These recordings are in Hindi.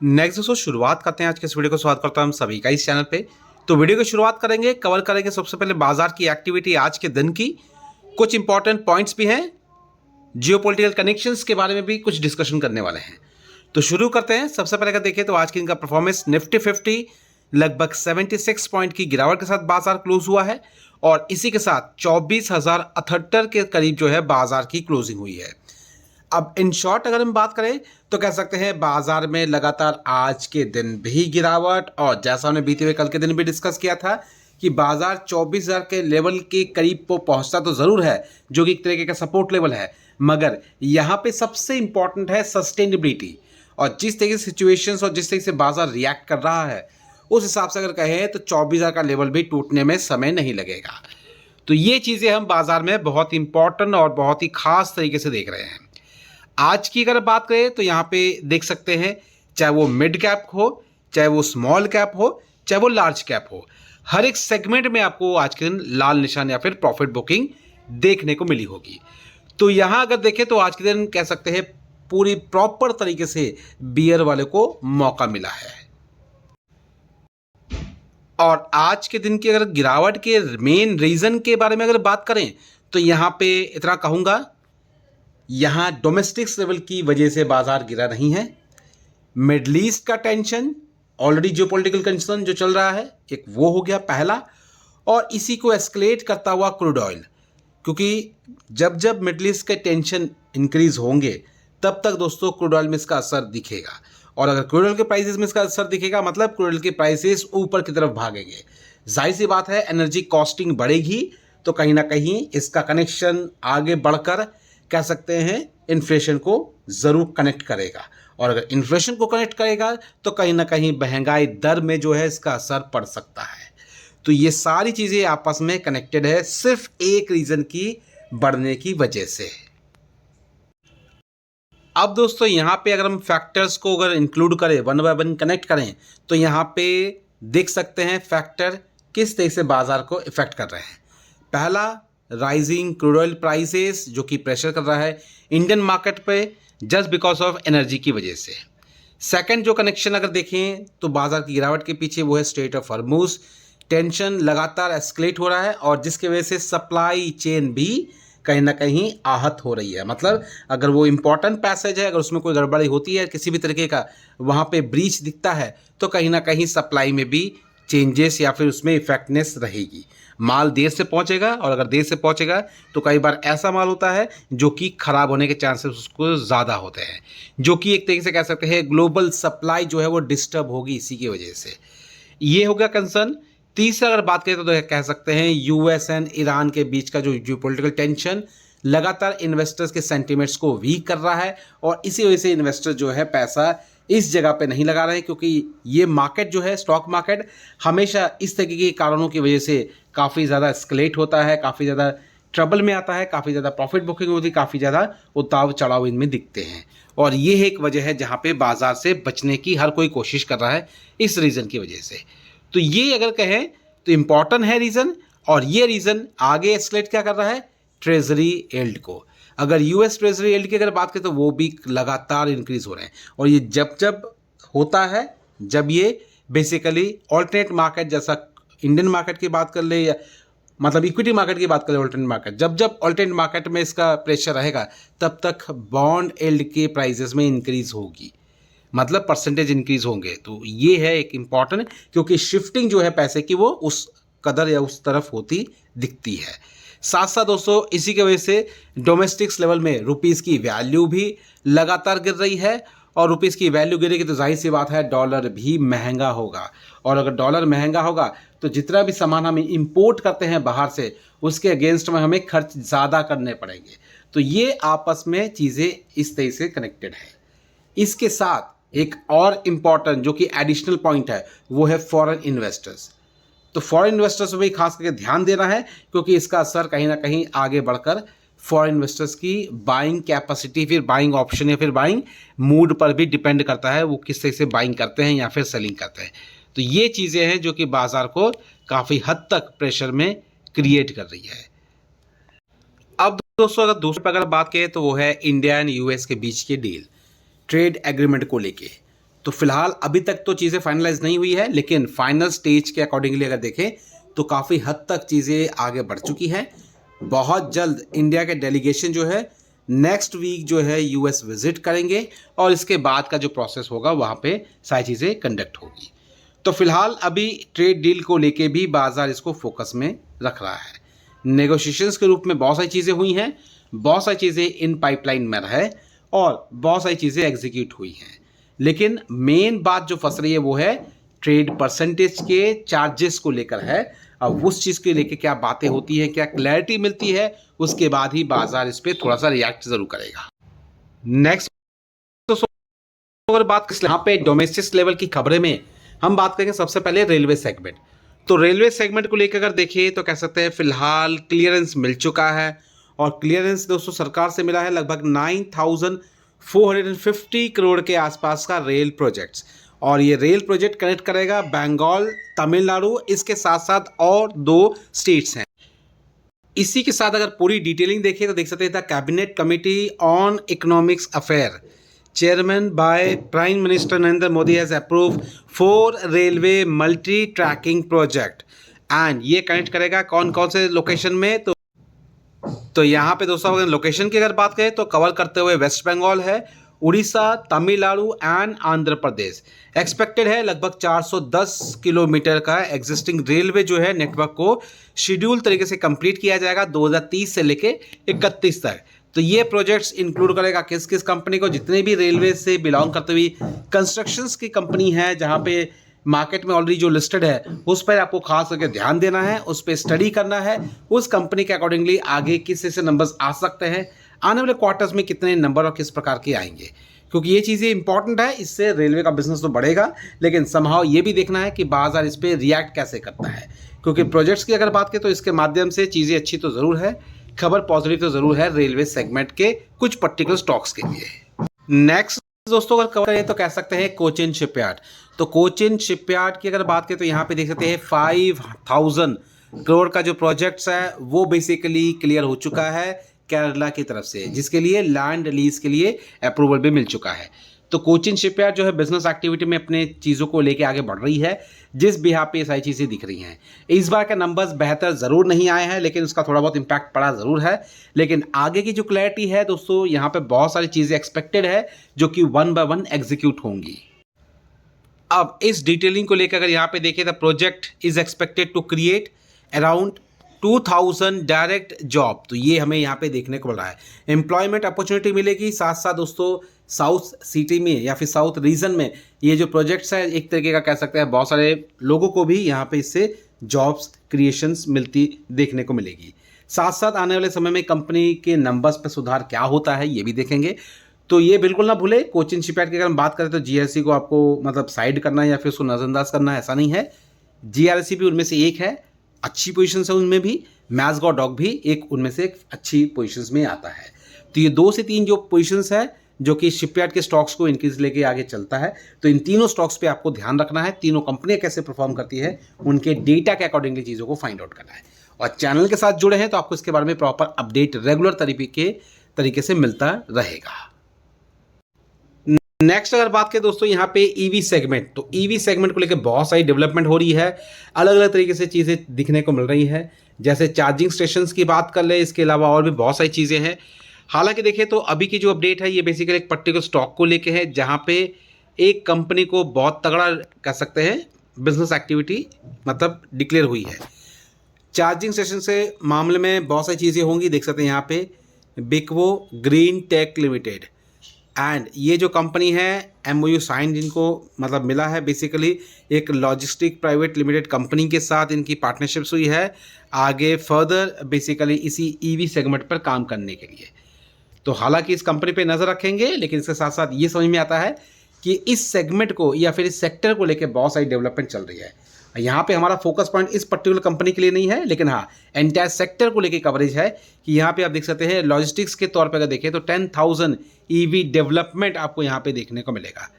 नेक्स्ट दोस्तों शुरुआत करते हैं आज के इस वीडियो को। स्वागत करता हूं सभी का इस चैनल पे। तो वीडियो की शुरुआत करेंगे, कवर करेंगे सबसे पहले बाजार की एक्टिविटी आज के दिन की, कुछ इंपॉर्टेंट पॉइंट्स भी हैं, जियोपॉलिटिकल कनेक्शंस के बारे में भी कुछ डिस्कशन करने वाले हैं। तो शुरू करते हैं। सबसे पहले अगर देखें तो आज के दिन का परफॉर्मेंस निफ्टी 50 लगभग 76 पॉइंट की गिरावट के साथ बाजार क्लोज हुआ है और इसी के साथ 24,078 के करीब जो है बाजार की क्लोजिंग हुई है। अब इन शॉर्ट अगर हम बात करें तो कह सकते हैं बाजार में लगातार आज के दिन भी गिरावट, और जैसा हमने बीते हुए कल के दिन भी डिस्कस किया था कि बाजार 24,000 के लेवल के करीब को पहुंचता तो ज़रूर है, जो कि एक तरीके का सपोर्ट लेवल है, मगर यहाँ पे सबसे इंपॉर्टेंट है सस्टेनेबिलिटी। और जिस तरीके से सिचुएशंस और जिस तरीके से बाजार रिएक्ट कर रहा है उस हिसाब से अगर कहें तो 24,000 का लेवल भी टूटने में समय नहीं लगेगा। तो ये चीज़ें हम बाजार में बहुत इंपॉर्टेंट और बहुत ही खास तरीके से देख रहे हैं। आज की अगर बात करें तो यहाँ पे देख सकते हैं, चाहे वो मिड कैप हो, चाहे वो स्मॉल कैप हो, चाहे वो लार्ज कैप हो, हर एक सेगमेंट में आपको आज के दिन लाल निशान या फिर प्रॉफिट बुकिंग देखने को मिली होगी। तो यहाँ अगर देखें तो आज के दिन कह सकते हैं पूरी प्रॉपर तरीके से बियर वाले को मौका मिला है। और आज के दिन की अगर गिरावट के मेन रीजन के बारे में अगर बात करें तो यहाँ पे इतना कहूँगा, यहाँ डोमेस्टिक्स लेवल की वजह से बाजार गिरा नहीं है। मिडल ईस्ट का टेंशन, ऑलरेडी जियोपॉलिटिकल कंसर्न जो चल रहा है, एक वो हो गया पहला, और इसी को एस्केलेट करता हुआ क्रूड ऑयल, क्योंकि जब जब मिडल ईस्ट के टेंशन इंक्रीज होंगे तब तक दोस्तों क्रूड ऑयल में इसका असर दिखेगा। और अगर क्रूड ऑयल के प्राइसेस में इसका असर दिखेगा मतलब क्रूड ऑयल के प्राइसेस ऊपर की तरफ भागेंगे। जाहिर सी बात है एनर्जी कॉस्टिंग बढ़ेगी तो कहीं ना कहीं इसका कनेक्शन आगे बढ़कर कह सकते हैं इन्फ्लेशन को ज़रूर कनेक्ट करेगा, और अगर इन्फ्लेशन को कनेक्ट करेगा तो कहीं ना कहीं महंगाई दर में जो है इसका असर पड़ सकता है। तो ये सारी चीज़ें आपस में कनेक्टेड है सिर्फ एक रीज़न की बढ़ने की वजह से। अब दोस्तों यहाँ पे अगर हम फैक्टर्स को अगर इंक्लूड करें, वन बाय वन कनेक्ट करें, तो यहाँ पे देख सकते हैं फैक्टर किस तरह से बाजार को इफेक्ट कर रहे हैं। पहला, राइजिंग क्रूड ऑयल प्राइसेस जो कि प्रेशर कर रहा है इंडियन मार्केट पे जस्ट बिकॉज ऑफ एनर्जी की वजह से। सेकंड जो कनेक्शन अगर देखें तो बाजार की गिरावट के पीछे वो है स्ट्रेट ऑफ हॉर्मुज, टेंशन लगातार एस्केलेट हो रहा है और जिसकी वजह से सप्लाई चेन भी कहीं ना कहीं आहत हो रही है। मतलब अगर वो इम्पॉर्टेंट पैसेज है, अगर उसमें कोई गड़बड़ी होती है किसी भी तरीके का, वहाँ पे ब्रीच दिखता है तो कहीं ना कहीं सप्लाई में भी चेंजेस या फिर उसमें इफेक्टनेस रहेगी। माल देर से पहुंचेगा, और अगर देर से पहुंचेगा तो कई बार ऐसा माल होता है जो कि ख़राब होने के चांसेस उसको ज़्यादा होते हैं, जो कि एक तरीके से कह सकते हैं ग्लोबल सप्लाई जो है वो डिस्टर्ब होगी इसी की वजह से। ये हो गया कंसर्न। तीसरा अगर बात करें तो कह सकते हैं यूएस एंड ईरान के बीच का जो जियोपॉलिटिकल टेंशन लगातार इन्वेस्टर्स के सेंटिमेंट्स को वीक कर रहा है, और इसी वजह से इन्वेस्टर जो है पैसा इस जगह पे नहीं लगा रहे हैं, क्योंकि ये मार्केट जो है स्टॉक मार्केट हमेशा इस तरीके के कारणों की वजह से काफ़ी ज़्यादा एस्केलेट होता है, काफ़ी ज़्यादा ट्रबल में आता है, काफ़ी ज़्यादा प्रॉफिट बुकिंग होती है, काफ़ी ज़्यादा उतार चढ़ाव इनमें दिखते हैं। और ये एक वजह है जहाँ पे बाजार से बचने की हर कोई कोशिश कर रहा है इस रीज़न की वजह से। तो ये अगर कहें तो इम्पॉर्टेंट है रीज़न, और ये रीज़न आगे एस्केलेट क्या कर रहा है, ट्रेजरी यील्ड को। अगर यूएस ट्रेजरी यील्ड की अगर बात करें तो वो भी लगातार इंक्रीज हो रहे हैं, और ये जब जब होता है, जब ये बेसिकली ऑल्टरनेट मार्केट जैसा इंडियन मार्केट की बात कर ले या मतलब इक्विटी मार्केट की बात करें, ऑल्टरनेट मार्केट जब जब ऑल्टरनेट मार्केट में इसका प्रेशर रहेगा तब तक बॉन्ड यील्ड के प्राइसेस में इंक्रीज होगी, मतलब परसेंटेज इंक्रीज होंगे। तो ये है एक इम्पॉर्टेंट, क्योंकि शिफ्टिंग जो है पैसे की वो उस कदर या उस तरफ होती दिखती है। साथ साथ दोस्तों इसी की वजह से डोमेस्टिक्स लेवल में रुपीज़ की वैल्यू भी लगातार गिर रही है, और रुपीज़ की वैल्यू गिरेगी तो जाहिर सी बात है डॉलर भी महंगा होगा, और अगर डॉलर महंगा होगा तो जितना भी सामान हम इंपोर्ट करते हैं बाहर से उसके अगेंस्ट में हमें खर्च ज़्यादा करने पड़ेंगे। तो ये आपस में चीज़ें इस तरह से कनेक्टेड है। इसके साथ एक और इम्पॉर्टेंट जो कि एडिशनल पॉइंट है वो है फॉरेन इन्वेस्टर्स। तो फॉरेन इन्वेस्टर्स पर भी खास करके ध्यान देना है, क्योंकि इसका असर कहीं ना कहीं आगे बढ़कर फॉरेन इन्वेस्टर्स की बाइंग कैपेसिटी, फिर बाइंग ऑप्शन या फिर बाइंग मूड पर भी डिपेंड करता है, वो किस तरह से बाइंग करते हैं या फिर सेलिंग करते हैं। तो ये चीज़ें हैं जो कि बाजार को काफ़ी हद तक प्रेशर में क्रिएट कर रही है। अब दोस्तों अगर दूसरे पर अगर बात करें तो वो है इंडिया एंड यूएस के बीच की डील, ट्रेड एग्रीमेंट को लेके। तो फिलहाल अभी तक तो चीज़ें फाइनलाइज नहीं हुई है, लेकिन फाइनल स्टेज के अकॉर्डिंगली अगर देखें तो काफ़ी हद तक चीज़ें आगे बढ़ चुकी हैं। बहुत जल्द इंडिया के डेलीगेशन जो है नेक्स्ट वीक जो है यूएस विजिट करेंगे और इसके बाद का जो प्रोसेस होगा वहाँ पे सारी चीज़ें कंडक्ट होगी। तो फिलहाल अभी ट्रेड डील को लेके भी बाजार इसको फोकस में रख रहा है। नेगोशिएशंस के रूप में बहुत सारी चीज़ें हुई हैं, बहुत सारी चीज़ें इन पाइपलाइन में है और बहुत सारी चीज़ें एग्जीक्यूट हुई हैं, लेकिन मेन बात जो फंस रही है वो है ट्रेड परसेंटेज के चार्जेस को लेकर है। अब उस चीज़ के लेके क्या बातें होती हैं, क्या क्लैरिटी मिलती है, उसके बाद ही बाजार इस पर थोड़ा सा रिएक्ट जरूर करेगा। नेक्स्ट अगर बात यहाँ पे डोमेस्टिक लेवल की खबरें में हम बात करेंगे सबसे पहले रेलवे सेगमेंट। तो रेलवे सेगमेंट को लेकर अगर देखिए तो कह सकते हैं फिलहाल क्लियरेंस मिल चुका है और क्लियरेंस दोस्तों सरकार से मिला है लगभग 9,450 करोड़ के आसपास का रेल प्रोजेक्ट्स। और ये रेल प्रोजेक्ट कनेक्ट करेगा बंगाल, तमिलनाडु, इसके साथ साथ और 2 स्टेट्स हैं। इसी के साथ अगर पूरी डिटेलिंग देखिए तो देख सकते हैं the cabinet committee on economics affair chairman by prime minister Narendra Modi has approve 4 railway multi tracking project and ये कनेक्ट करेगा कौन कौन से लोकेशन में। तो यहाँ पे दोस्तों अगर लोकेशन की अगर बात करें तो कवर करते हुए वेस्ट बंगाल है, उड़ीसा, तमिलनाडु एंड आंध्र प्रदेश। एक्सपेक्टेड है लगभग 410 किलोमीटर का एग्जिस्टिंग रेलवे जो है नेटवर्क को शेड्यूल तरीके से कंप्लीट किया जाएगा 2030 से लेके 31 तक। तो ये प्रोजेक्ट्स इंक्लूड करेगा किस किस कंपनी को, जितने भी रेलवे से बिलोंग करते हुए कंस्ट्रक्शंस की कंपनी है जहाँ पे मार्केट में ऑलरेडी जो लिस्टेड है उस पर आपको खास करके ध्यान देना है, उस पर स्टडी करना है, उस कंपनी के अकॉर्डिंगली आगे किस से नंबर्स आ सकते हैं, आने वाले क्वार्टर्स में कितने नंबर और किस प्रकार के आएंगे, क्योंकि ये चीज़ें इंपॉर्टेंट है। इससे रेलवे का बिजनेस तो बढ़ेगा, लेकिन समहाउ ये भी देखना है कि बाजार इस पर रिएक्ट कैसे करता है, क्योंकि प्रोजेक्ट्स की अगर बात करें तो इसके माध्यम से चीज़ें अच्छी तो ज़रूर है, खबर पॉजिटिव तो ज़रूर है रेलवे सेगमेंट के कुछ पर्टिकुलर स्टॉक्स के लिए। नेक्स्ट दोस्तों अगर कवर करें तो कह सकते हैं कोचिन शिपयार्ड। तो कोचिन शिपयार्ड की अगर बात करें तो यहाँ पे देख सकते हैं 5,000 करोड़ का जो प्रोजेक्ट्स है वो बेसिकली क्लियर हो चुका है केरला की तरफ से, जिसके लिए लैंड लीज के लिए अप्रूवल भी मिल चुका है। तो कोचिन शिपयार्ड जो है बिजनेस एक्टिविटी में अपने चीज़ों को लेके आगे बढ़ रही है, जिस बिहार पे ये सारी चीज़ें दिख रही हैं। इस बार के नंबर्स बेहतर ज़रूर नहीं आए हैं, लेकिन उसका थोड़ा बहुत इम्पैक्ट पड़ा ज़रूर है। लेकिन आगे की जो क्लैरिटी है दोस्तों, यहाँ पे बहुत सारी चीज़ें एक्सपेक्टेड है जो कि 1 बाय 1 एग्जीक्यूट होंगी। अब इस डिटेलिंग को लेकर अगर यहाँ पे देखें तो project is expected to create around 2000 direct job. तो ये हमें यहाँ पे देखने को मिल रहा है, एम्प्लॉयमेंट अपॉर्चुनिटी मिलेगी। साथ साथ दोस्तों साउथ सिटी में या फिर साउथ रीजन में ये जो प्रोजेक्ट्स है एक तरीके का कह सकते हैं बहुत सारे लोगों को भी यहाँ पे इससे जॉब्स क्रिएशंस मिलती देखने को मिलेगी। साथ साथ आने वाले समय में कंपनी के नंबर्स पे सुधार क्या होता है ये भी देखेंगे। तो ये बिल्कुल ना भूले, कोचिन शिपयार्ड की अगर हम बात करें तो जीआरसी को आपको मतलब साइड करना है या फिर उसको नज़रअंदाज करना है, ऐसा नहीं है। जीआरसी भी उनमें से एक है, अच्छी पोजीशन है उनमें भी। मैज़गांव डॉक भी एक उनमें से एक अच्छी पोजीशंस में आता है। तो ये 2 से 3 जो पोजीशंस है जो कि शिपयार्ड के स्टॉक्स को इंक्रीज लेके आगे चलता है। तो इन तीनों स्टॉक्स पे आपको ध्यान रखना है, तीनों कंपनियां कैसे परफॉर्म करती है उनके डेटा के अकॉर्डिंगली चीज़ों को फाइंड आउट करना है। और चैनल के साथ जुड़े हैं तो आपको इसके बारे में प्रॉपर अपडेट रेगुलर तरीके से मिलता रहेगा। नेक्स्ट अगर बात करें दोस्तों यहाँ पे ईवी सेगमेंट, तो ईवी सेगमेंट को लेकर बहुत सारी डेवलपमेंट हो रही है, अलग अलग तरीके से चीज़ें दिखने को मिल रही है। जैसे चार्जिंग स्टेशंस की बात कर ले, इसके अलावा और भी बहुत सारी चीज़ें हैं। हालांकि देखिए तो अभी की जो अपडेट है ये बेसिकली एक पर्टिकुलर स्टॉक को लेके है, जहाँ पे एक कंपनी को बहुत तगड़ा कह सकते हैं बिजनेस एक्टिविटी मतलब डिक्लेयर हुई है। चार्जिंग स्टेशन से मामले में बहुत सारी चीज़ें होंगी, देख सकते हैं यहाँ पे बिकवो ग्रीन टेक लिमिटेड एंड ये जो कंपनी है MOU साइन जिनको मतलब मिला है, बेसिकली एक लॉजिस्टिक प्राइवेट लिमिटेड कंपनी के साथ इनकी पार्टनरशिप्स हुई है आगे फर्दर बेसिकली इसी EV सेगमेंट पर काम करने के लिए। तो हालांकि इस कंपनी पे नज़र रखेंगे, लेकिन इसके साथ साथ ये समझ में आता है कि इस सेगमेंट को या फिर इस सेक्टर को लेकर बहुत सारी डेवलपमेंट चल रही है। यहाँ पे हमारा फोकस पॉइंट इस पर्टिकुलर कंपनी के लिए नहीं है, लेकिन हाँ एंटायर सेक्टर को लेकर कवरेज है कि यहाँ पे आप देख सकते हैं लॉजिस्टिक्स के तौर पे अगर देखें तो 10,000 EV डेवलपमेंट आपको यहाँ पे देखने को मिलेगा,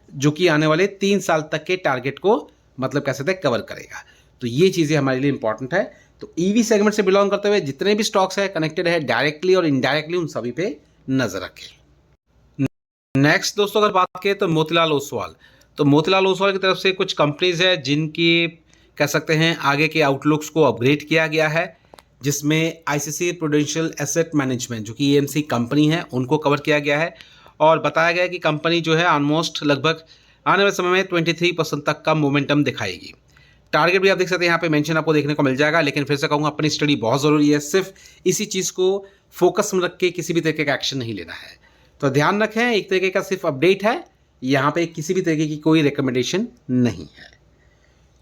जो कि आने वाले 3 साल तक के टारगेट को मतलब कह सकते हैं कवर करेगा। तो ये चीज़ें हमारे लिए इंपॉर्टेंट है। तो EV सेगमेंट से बिलोंग करते हुए जितने भी स्टॉक्स है कनेक्टेड है डायरेक्टली और इनडायरेक्टली, उन सभी पे नजर रखें। नेक्स्ट दोस्तों अगर बात करें तो मोतीलाल ओसवाल, तो मोतीलाल ओसवाल की तरफ से कुछ कंपनीज है जिनकी कह सकते हैं आगे के आउटलुक्स को अपग्रेड किया गया है, जिसमें आईसीसी प्रूडेंशियल एसेट मैनेजमेंट जो कि ईएमसी कंपनी है उनको कवर किया गया है और बताया गया है कि कंपनी जो है ऑलमोस्ट लगभग आने वाले समय में 23% तक का मोमेंटम दिखाएगी। टारगेट भी आप देख सकते हैं यहाँ पे मेंशन आपको देखने को मिल जाएगा, लेकिन फिर से कहूँगा अपनी स्टडी बहुत ज़रूरी है, सिर्फ इसी चीज़ को फोकस में रख के किसी भी तरीके का एक्शन नहीं लेना है। तो ध्यान रखें, एक तरीके का सिर्फ अपडेट है, यहाँ पे किसी भी तरीके की कोई रिकमेंडेशन नहीं है।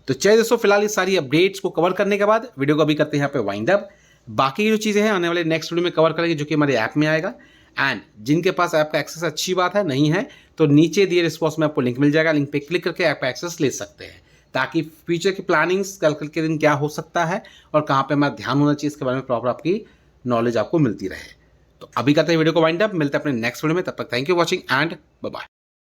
तो चलिए दोस्तों, फिलहाल ये सारी अपडेट्स को कवर करने के बाद वीडियो को अभी करते हैं यहाँ पे वाइंड अप। बाकी जो चीज़ें हैं आने वाले नेक्स्ट वीडियो में कवर करेंगे जो कि हमारे ऐप में आएगा। एंड जिनके पास ऐप का एक्सेस अच्छी बात है, नहीं है तो नीचे दिए रिस्पॉन्स में आपको लिंक मिल जाएगा, लिंक पे क्लिक करके ऐप का एक्सेस ले सकते हैं, ताकि फ्यूचर की प्लानिंग्स कल के दिन क्या हो सकता है और कहाँ पे हमारा ध्यान होना चाहिए इसके बारे में प्रॉपर आपकी नॉलेज आपको मिलती रहे। तो अभी करते हैं वीडियो को वाइंड अप, मिलते हैं अपने नेक्स्ट वीडियो में, तब तक thank you watching and bye bye.